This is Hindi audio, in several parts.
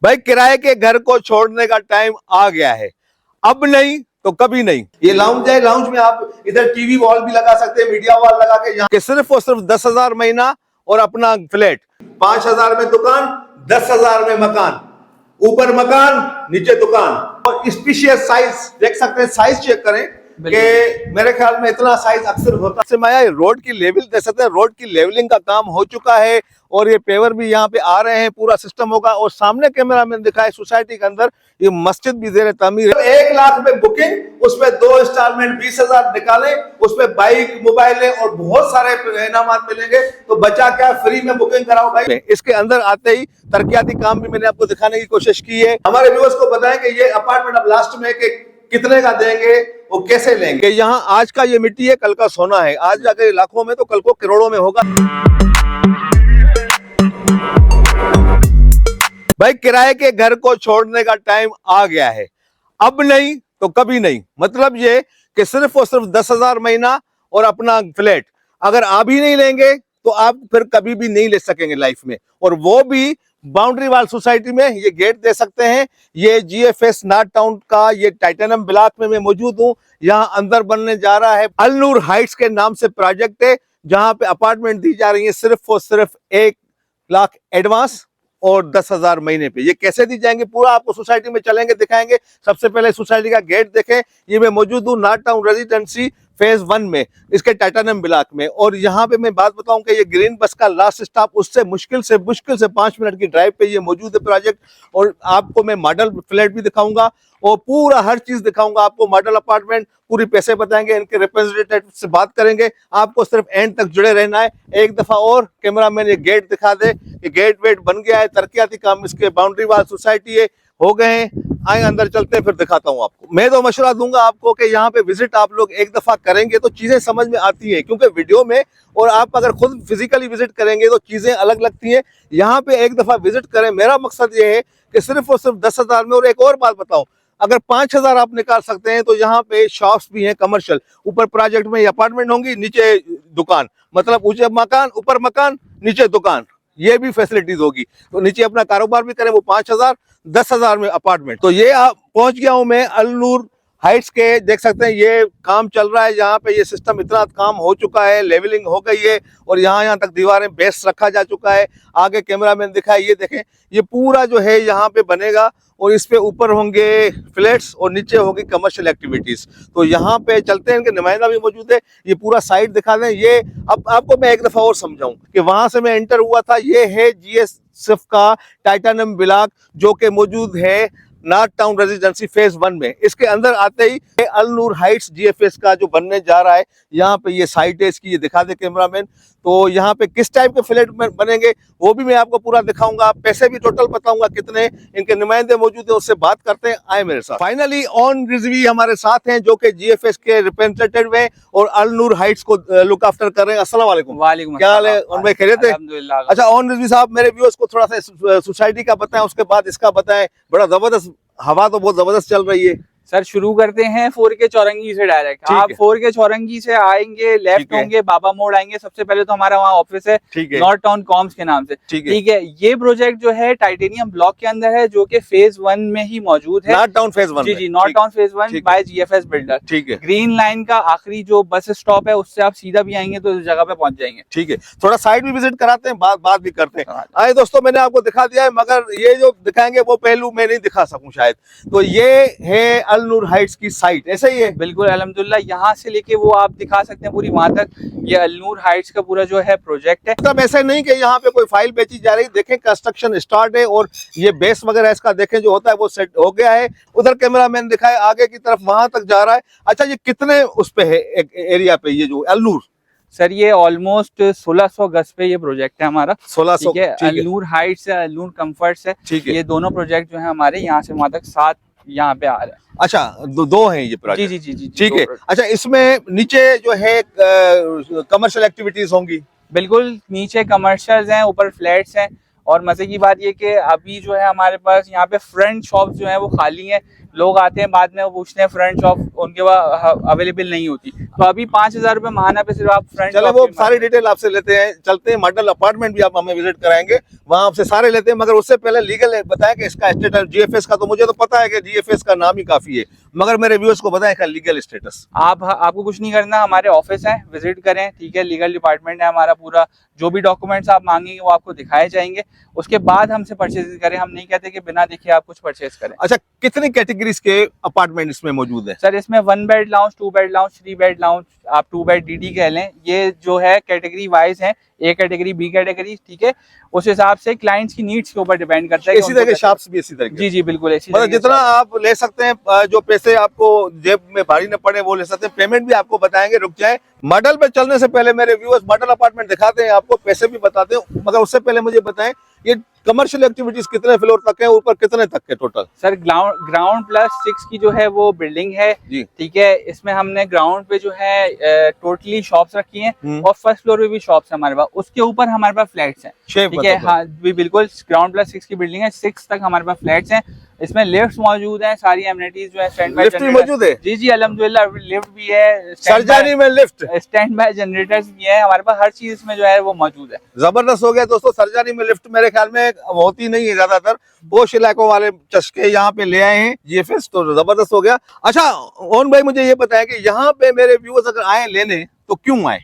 भाई किराए के घर को छोड़ने का टाइम आ गया है, अब नहीं तो कभी नहीं। ये लाउंज है, लाउंज में आप इधर टीवी वॉल भी लगा सकते हैं, मीडिया वॉल लगा के, यहाँ के सिर्फ और सिर्फ 10,000 महीना और अपना फ्लैट। 5,000 में दुकान, 10,000 में मकान, ऊपर मकान नीचे दुकान। और स्पेशियस साइज देख सकते हैं, साइज चेक करें कि मेरे ख्याल में इतना साइज अक्सर होता है। रोड की लेवल देख सकते हैं, रोड की लेवलिंग का काम हो चुका है और ये पेवर भी यहाँ पे आ रहे हैं, पूरा सिस्टम होगा। और सामने कैमरा में दिखाए सोसाइटी के अंदर ये मस्जिद भी ज़ेर तामीर है। 1 लाख में बुकिंग, उसमें 2 इंस्टॉलमेंट 20,000 निकालें, उसमें बाइक, मोबाइलें और बहुत सारे इनामात मिलेंगे। तो बचा क्या, फ्री में बुकिंग कराओ भाई। इसके अंदर आते ही तरक्याती काम भी मैंने आपको दिखाने की कोशिश की है। हमारे व्यूअर्स को बताएं कि ये अपार्टमेंट अब लास्ट में कितने का देंगे, वो कैसे लेंगे। यहाँ आज का ये मिट्टी है, कल का सोना है। आज जाकर लाखों में तो कल को करोड़ों में होगा। भाई किराए के घर को छोड़ने का टाइम आ गया है, अब नहीं तो कभी नहीं। मतलब ये कि सिर्फ और सिर्फ 10,000 महीना और अपना फ्लैट अगर आप ही नहीं लेंगे तो आप फिर कभी भी नहीं ले सकेंगे लाइफ में। और वो भी बाउंड्री वाल सोसाइटी में। ये गेट दे सकते हैं, ये जीएफएस नॉर्थ टाउन का ये टाइटेनियम ब्लॉक में मैं मौजूद हूँ। यहाँ अंदर बनने जा रहा है अल नूर हाइट्स के नाम से प्रोजेक्ट है, जहां पे अपार्टमेंट दी जा रही है सिर्फ और सिर्फ 1 लाख एडवांस और 10,000 महीने पे। ये कैसे दी जाएंगे पूरा आपको सोसाइटी में चलेंगे दिखाएंगे। सबसे पहले सोसाइटी का गेट देखें। ये मैं मौजूद हूँ नॉर्थ टाउन रेजिडेंसी फेज 1 में, इसके टाइटेनियम ब्लॉक में। और यहाँ पे मैं बात बताऊं कि ये ग्रीन बस का लास्ट स्टॉप, उससे मुश्किल से 5 मिनट की ड्राइव पे ये मौजूद है प्रोजेक्ट। और आपको मैं मॉडल फ्लैट भी दिखाऊंगा और पूरा हर चीज दिखाऊंगा आपको। मॉडल अपार्टमेंट पूरी पैसे बताएंगे, इनके रिप्रेजेंटेटिव से बात करेंगे। आपको सिर्फ एंड तक जुड़े रहना है। एक दफा और कैमरामैन ये गेट दिखा दे। ये गेट वेट बन गया है, तरक्याती काम इसके बाउंड्री वाल सोसाइटी है, हो गए हैं। आए अंदर चलते हैं, फिर दिखाता हूं आपको। मैं तो मशवरा दूंगा आपको कि यहाँ पे विजिट आप लोग एक दफा करेंगे तो चीजें समझ में आती हैं, क्योंकि वीडियो में और आप अगर खुद फिजिकली विजिट करेंगे तो चीजें अलग लगती हैं। यहाँ पे एक दफा विजिट करें। मेरा मकसद ये है कि सिर्फ और सिर्फ 10,000 में। और एक और बात बताऊं, अगर 5,000 आप निकाल सकते हैं तो यहाँ पे शॉप्स भी हैं कमर्शियल। ऊपर प्रोजेक्ट में अपार्टमेंट होंगी, नीचे दुकान, मतलब ऊंचे मकान, ऊपर मकान, नीचे दुकान, ये भी फैसिलिटीज होगी। तो नीचे अपना कारोबार भी करें, वो 5,000, 10,000 में अपार्टमेंट। तो ये पहुंच गया हूं मैं अल नूर हाइट्स के। देख सकते हैं ये काम चल रहा है, यहाँ पे ये सिस्टम इतना काम हो चुका है, लेवलिंग हो गई है और यहाँ तक दीवारें बेस रखा जा चुका है। आगे कैमरामैन दिखाए, ये देखें, ये पूरा जो है यहाँ पे बनेगा और इस पे ऊपर होंगे फ्लैट्स और नीचे होगी कमर्शियल एक्टिविटीज। तो यहाँ पे चलते हैं, इनके नुमाइंदा भी मौजूद है। ये पूरा साइड दिखा दें। ये अब आपको मैं एक दफा और समझाऊं कि वहां से मैं एंटर हुआ था। ये है जीएसएफ का टाइटेनियम ब्लॉक, जो कि मौजूद है नॉर्थ टाउन रेजिडेंसी फेज 1 में। इसके अंदर आते ही अल नूर हाइट्स जीएफएस का जो बनने जा रहा है, यहाँ पे ये साइट है इसकी, ये दिखा दे कैमरामैन। तो यहाँ पे किस टाइप के फ्लैट बनेंगे वो भी मैं आपको पूरा दिखाऊंगा। पैसे भी टोटल बताऊंगा कितने। इनके नुमाइंदे मौजूद है, उससे बात करते हैं, आए मेरे साथ। फाइनली ऑन रिजवी हमारे साथ हैं, जो कि जीएफएस के रिप्रेजेंटेटिव हैं और अल नूर हाइट्स को लुक आफ्टर कर रहे हैं। अस्सलाम वालेकुम। वालेकुम। क्या हाल है? उन भाई खैरियत है? अल्हम्दुलिल्लाह। अच्छा, ऑन रिजवी साहब, मेरे व्यूअर्स को थोड़ा सा सोसाइटी का बताएं, उसके बाद इसका बताएं। बड़ा जबरदस्त हवा तो बहुत जबरदस्त चल रही है। सर शुरू करते हैं 4K चौरंगी से डायरेक्ट। आप 4K चौरंगी से आएंगे, लेफ्ट होंगे, बाबा मोड़ आएंगे। सबसे पहले तो हमारा वहाँ ऑफिस है नॉर्थ टाउन कॉम्स के नाम से। ठीक है। ये प्रोजेक्ट जो है टाइटेनियम ब्लॉक के अंदर है, जो कि फेज 1 में ही मौजूद है। North town phase 1। जी, north town phase 1 by GFS builder. ठीक है। ग्रीन लाइन का आखिरी जो बस स्टॉप है, उससे आप सीधा भी आएंगे तो इस जगह पे पहुंच जाएंगे। ठीक है। थोड़ा साइड भी विजिट कराते हैं, बात भी करते हैं। आए दोस्तों, मैंने आपको दिखा दिया है, मगर ये जो दिखाएंगे वो पहलू मैं नहीं दिखा सकूं शायद। तो ये है अल नूर हाइट्स की साइट, ऐसा ही है? बिल्कुल अल्हम्दुलिल्लाह। यहाँ से लेके वो आप दिखा सकते हैं पूरी वहां तक, ये अल नूर हाइट्स का पूरा जो है प्रोजेक्ट है। मतलब ऐसे नहीं कि यहाँ पे कोई फाइल बेची जा रही। देखें कंस्ट्रक्शन स्टार्ट है और ये बेस वगैरह इसका देखें जो होता है वो सेट हो गया है। उधर कैमरामैन दिखाए, आगे की तरफ वहां तक जा रहा है। अच्छा, ये कितने उस पे है एरिया पे ये जो अल नूर? सर ये ऑलमोस्ट 1600 गज पे ये प्रोजेक्ट है हमारा। 1600। अल नूर हाइट्स है, अल नूर कंफर्ट्स है। ठीक है। ये दोनों प्रोजेक्ट जो है हमारे यहाँ से वहां तक 7 यहाँ पे आ रहा है। अच्छा, दो हैं ये प्रोजेक्ट? जी जी जी जी। ठीक है। अच्छा, इसमें नीचे जो है कमर्शियल एक्टिविटीज होंगी? बिल्कुल, नीचे कमर्शियल्स हैं, ऊपर फ्लैट्स हैं। और मजे की बात ये कि अभी जो है हमारे पास यहाँ पे फ्रंट शॉप जो है वो खाली है। लोग आते हैं बाद में वो पूछते हैं फ्रंट शॉप उनके वहाँ अवेलेबल नहीं होती, तो अभी 5,000 रुपए महाना पे सिर्फ आप फ्रंट चलो वो सारी डिटेल आपसे लेते हैं, चलते हैं मॉडल अपार्टमेंट भी आप हमें विजिट कराएंगे, वहां आपसे सारे लेते हैं। मगर उससे पहले लीगल बताएं कि इसका स्टेटस जीएफएस का, तो मुझे तो पता है कि जीएफएस का नाम ही काफी है, मगर मेरे व्यूअर्स को बताएं इसका लीगल स्टेटस। आपको कुछ नहीं करना, हमारे ऑफिस है, विजिट करें, ठीक है, लीगल डिपार्टमेंट है हमारा पूरा, जो भी डॉक्यूमेंट्स आप मांगेंगे वो आपको दिखाए जाएंगे, उसके बाद हमसे परचेज करें। हम नहीं कहते कि बिना देखे आप कुछ परचेज करें। अच्छा, कितनी कैटेगरीज के अपार्टमेंट इसमें मौजूद है? सर इसमें 1 bed lounge, 2 bed lounge, 3 bed lounge, आप 2 बेड डीडी कह लें, ये जो है कैटेगरी वाइज है, ए कैटेगरी, बी कैटेगरी, ठीक है, उस हिसाब से क्लाइंट्स की नीड्स के ऊपर डिपेंड करता है। इसी तरह के शॉप्स भी इसी तरह के? जी जी बिल्कुल, मतलब जितना आप ले सकते हैं, जो पैसे आपको जेब में भारी न पड़े वो ले सकते हैं। पेमेंट भी आपको बताएंगे, रुक जाए। मॉडल पे चलने से पहले मेरे व्यूअर्स मॉडल अपार्टमेंट दिखाते हैं, आपको पैसे भी बताते हैं, मगर उससे पहले मुझे बताएं ये कमर्शियल एक्टिविटीज कितने फ्लोर तक है, ऊपर कितने तक के टोटल? सर ग्राउंड +6 की जो है वो बिल्डिंग है, ठीक है, इसमें हमने ग्राउंड पे जो है टोटली शॉप्स रखी हैं और फर्स्ट फ्लोर पे भी शॉप्स है हमारे पास, उसके ऊपर हमारे पास फ्लैट्स हैं, ठीक है। हाँ भी बिल्कुल, ग्राउंड +6 की बिल्डिंग है, 6 तक हमारे पास फ्लैट्स हैं, इसमें लिफ्ट मौजूद हैं, सारी एमिनिटीज जो है स्टैंड बाय लिफ्ट मौजूद है। जी जी अल्हम्दुलिल्लाह, लिफ्ट भी है, सरजानी में लिफ्ट, स्टैंड बाय जनरेटर्स भी है, हमारे पास हर चीज इसमें जो है वो मौजूद है। जबरदस्त हो गया दोस्तों। सरजानी में लिफ्ट मेरे ख्याल में होती नहीं है ज्यादातर, पोश इलाकों वाले चस्के यहाँ पे ले आए हैं जीएफएस, तो जबरदस्त हो गया। अच्छा ओन भाई, मुझे ये बताया कि यहाँ पे मेरे व्यूअर्स अगर आए लेने तो क्यों आए?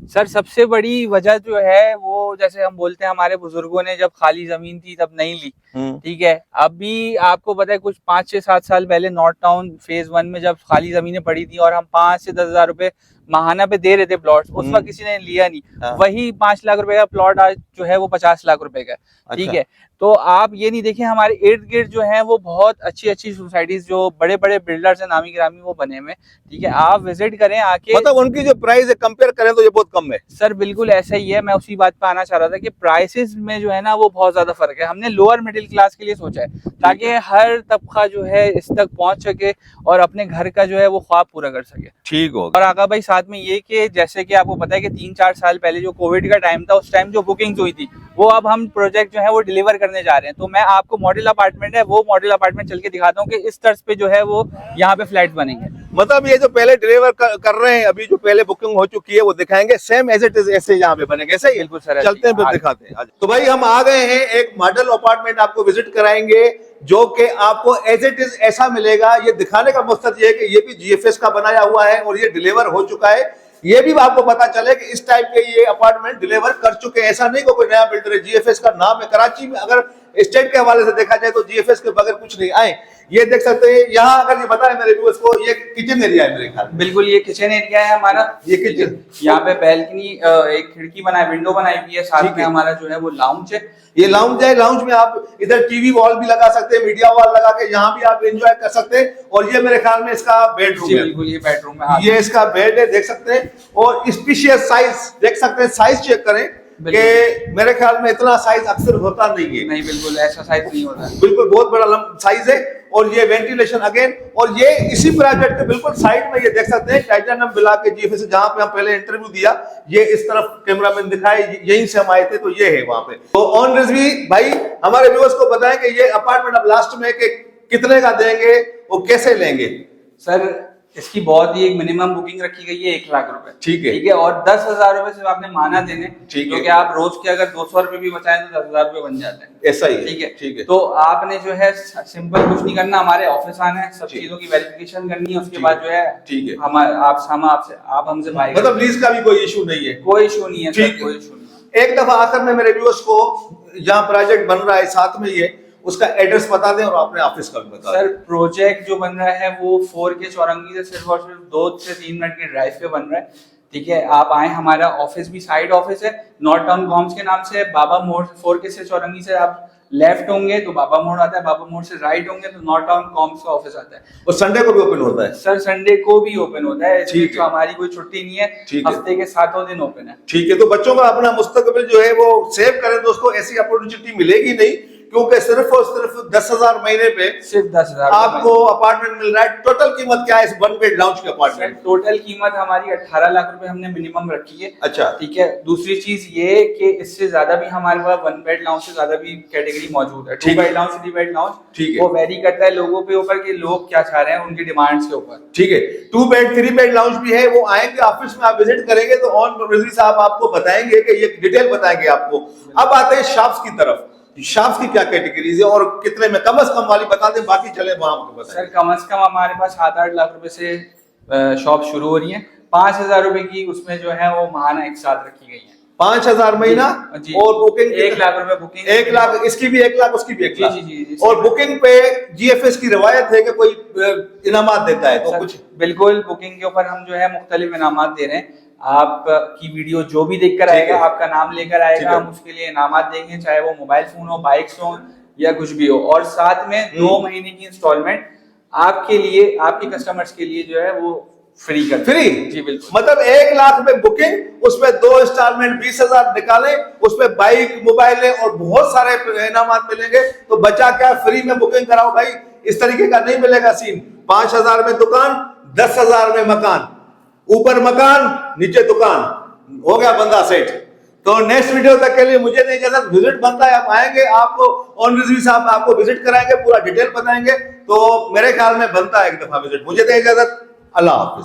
सर सबसे बड़ी वजह जो है वो, जैसे हम बोलते हैं हमारे बुजुर्गों ने जब खाली जमीन थी तब नहीं ली, ठीक है, अभी आपको पता है कुछ 5 से 7 साल पहले नॉर्थ टाउन फेज 1 में जब खाली जमीनें पड़ी थी और हम 5 से 10 हजार रुपए महाना पे दे रहे थे प्लॉट, उस वक्त किसी ने लिया नहीं। वही 5 लाख रुपए का प्लॉट आज जो है वो 50 लाख रुपए का, ठीक है। तो आप ये नहीं देखें, हमारे इर्द गिर्द जो है वो बहुत अच्छी अच्छी सोसाइटीज, जो बड़े बड़े बिल्डर्स हैं नामी गिरामी, वो बने हुए, ठीक है, आप विजिट करें आके। मतलब उनकी जो प्राइस है कंपेयर करें तो ये बहुत कम है? सर बिल्कुल ऐसा ही है, मैं उसी बात पे आना चाह रहा था कि प्राइसेस में जो है ना वो बहुत ज्यादा फर्क है। हमने लोअर मिडिल क्लास के लिए सोचा है ताकि हर तबका जो है इस तक पहुंच सके और अपने घर का जो है वो ख्वाब पूरा कर सके। ठीक हो। और आगा भाई साथ में ये कि जैसे कि आपको पता है कि 3-4 साल पहले जो कोविड का टाइम था, उस टाइम जो बुकिंग हुई थी वो अब हम प्रोजेक्ट जो है वो डिलीवर करने जा रहे हैं। तो मैं आपको मॉडल अपार्टमेंट है वो मॉडल अपार्टमेंट चल के दिखाता हूँ कि इस तर्ज पे जो है वो यहाँ पे फ्लैट बनेंगे। मतलब ये जो पहले डिलीवर कर रहे हैं, अभी जो पहले बुकिंग हो चुकी है वो दिखाएंगे, सेम एज इट इज ऐसे यहाँ पे बनेंगे, ऐसे ही? बिल्कुल सर, चलते हैं फिर दिखाते हैं। तो भाई हम आ गए हैं, एक मॉडल अपार्टमेंट आपको विजिट कराएंगे जो कि आपको एज इट इज ऐसा मिलेगा। ये दिखाने का मकसद ये है कि ये भी जीएफएस का बनाया हुआ है और ये डिलीवर हो चुका है। ये भी आपको पता चले कि इस टाइप के ये अपार्टमेंट डिलीवर कर चुके हैं, ऐसा नहीं कि कोई नया बिल्डर है। जीएफएस का नाम है, कराची में अगर स्टेट के हवाले से देखा जाए तो जीएफएस के बगैर कुछ नहीं। आए ये देख सकते हैं यहाँ, अगर ये बताएं मेरे व्यूअर्स को, ये किचन एरिया है मेरे ख्याल में। बिल्कुल, ये किचन एरिया है हमारा, ये किचन, यहाँ पे बैल्कनी, एक खिड़की बनाई, विंडो बनाई हुई है, साथ में हमारा जो है वो लाउंज है। ये लाउंज है, लाउंज में आप इधर टीवी वॉल भी लगा सकते हैं, मीडिया वॉल लगा के यहाँ भी आप एंजॉय कर सकते हैं। और ये मेरे ख्याल में इसका बेडरूम है। बिल्कुल, ये बेडरूम है, ये इसका बेड है, देख सकते हैं। और स्पेशियस साइज देख सकते हैं, साइज चेक करें कि मेरे ख्याल में इतना साइज अक्सर होता नहीं है। नहीं, बिल्कुल ऐसा साइज नहीं होता, बिल्कुल बहुत बड़ा साइज है। और ये वेंटिलेशन अगेन, और ये इसी प्रोजेक्ट के बिल्कुल साइड में ये देख सकते हैं टाइटेनियम ब्लॉक के जीएफएस से, जहां पे हम पहले इंटरव्यू दिया, ये इस तरफ कैमरामैन दिखाए, यहीं से हम आए थे, तो ये है वहां पे। तो ऑन रिजवी भाई हमारे व्यूअर्स को बताएं कि ये अपार्टमेंट अब लास्ट में कि कितने का देंगे, वो कैसे लेंगे? सर इसकी बहुत ही एक मिनिमम बुकिंग रखी गई है 1 लाख रुपए, ठीक है, ठीक है, और 10,000 रुपए सिर्फ आपने माना देने, ठीक है, क्योंकि आप रोज के अगर 200 रुपए भी बचाएं तो 10,000 रुपए बन जाते हैं, ऐसा ही, ठीक है, ठीक है। तो आपने जो है सिंपल कुछ नहीं करना, हमारे ऑफिस आना है, सब चीजों की वेरिफिकेशन करनी है, उसके बाद जो है, ठीक है, आप हमसे भाई, मतलब लीज का भी कोई इशू नहीं है? कोई इशू नहीं है सर, कोई इशू नहीं। एक दफा आखिर में मेरे व्यूअर्स को, जहाँ प्रोजेक्ट बन रहा है साथ में ये, उसका एड्रेस बता दें और अपने ऑफिस का भी बता दें। सर प्रोजेक्ट जो बन रहा है वो 4 के चौरंगी से सिर्फ और सिर्फ 2 से 3 मिनट की ड्राइव पे बन रहा है, ठीक है। आप आए, हमारा ऑफिस भी साइड ऑफिस है, नॉर्थ टाउन कॉम्स के नाम से। बाबा मोड़ 4 के से चौरंगी से आप लेफ्ट होंगे तो बाबा मोड़ आता है, बाबा मोड़ से राइट होंगे तो नॉर्थ टाउन कॉम्स का ऑफिस आता है। और संडे को भी ओपन होता है? सर संडे को भी ओपन होता है, ठीक है, हमारी कोई छुट्टी नहीं है, हफ्ते के 7 दिन ओपन है, ठीक है। तो बच्चों का अपना मुस्तकबिल जो है वो सेव करें दोस्तों, ऐसी अपॉर्चुनिटी मिलेगी नहीं, क्योंकि सिर्फ और सिर्फ 10,000 महीने पे सिर्फ 10,000 आपको अपार्टमेंट मिल रहा है। टोटल कीमत क्या है इस 1 बेड लाउंज के अपार्टमेंट? टोटल कीमत हमारी 18 लाख रुपए हमने मिनिमम रखी है। अच्छा, ठीक है। दूसरी चीज ये कि इससे ज्यादा भी हमारे पास 1 बेड लाउंज से ज्यादा भी कैटेगरी मौजूद है। 2 बेड लाउंज, 3 बेड लाउंज, ठीक है, वो वेरी करता है लोगों के ऊपर कि लोग क्या चाह रहे हैं, उनकी डिमांड्स के ऊपर। ठीक है। 2 बेड 3 बेड लाउंज भी है, वो आएंगे ऑफिस में, आप विजिट करेंगे तो ऑन रिजवी साहब आपको बताएंगे कि ये डिटेल बताएंगे आपको। अब आते हैं शॉप्स की तरफ। शॉप्स की क्या कैटेगरीज है और कितने में? कम से कम वाली बता दें, बाकी चले वहां को बताएं। सर कम से कम हमारे पास 7-8 लाख रुपए से शॉप शुरू हो रही है। 5,000 रुपए की उसमें जो है वो महाना एक साथ रखी गई है। 5,000 महीना जी, और बुकिंग 1 लाख रुपए बुकिंग। 1 लाख, इसकी भी 1 लाख, उसकी भी 1 लाख। जी जी जी। और बुकिंग पे जीएफएस की रवायत है कि कोई इनामात देता है तो कुछ? बिल्कुल, बुकिंग के ऊपर हम जो है मुख्तलिफ इनामात दे रहे हैं। आपकी वीडियो जो भी देखकर आएगा, आपका नाम लेकर आएगा, हम उसके लिए इनामात देंगे, चाहे वो मोबाइल फोन हो, बाइक्स हो या कुछ भी हो। और साथ में 2 महीने की इंस्टॉलमेंट आपके लिए, आपके कस्टमर्स के लिए जो है वो फ्री कर। फ्री? जी बिल्कुल। मतलब 1 लाख में बुकिंग, उसमें 2 इंस्टॉलमेंट 20,000 निकालें, उसमें बाइक, मोबाइल और बहुत सारे इनामात मिलेंगे। तो बचा क्या, फ्री में बुकिंग कराओ भाई। इस तरीके का नहीं मिलेगा सीन। 5,000 में दुकान, 10,000 में मकान, ऊपर मकान नीचे दुकान, हो गया बंदा सेठ। तो नेक्स्ट वीडियो तक के लिए मुझे नहीं इजाजत, विजिट बनता है, आप आएंगे, आपको ऑन रिजवी साहब आपको विजिट कराएंगे, पूरा डिटेल बताएंगे। तो मेरे ख्याल में बनता है एक दफा विजिट। मुझे नहीं इजाजत, अल्लाह हाफिज।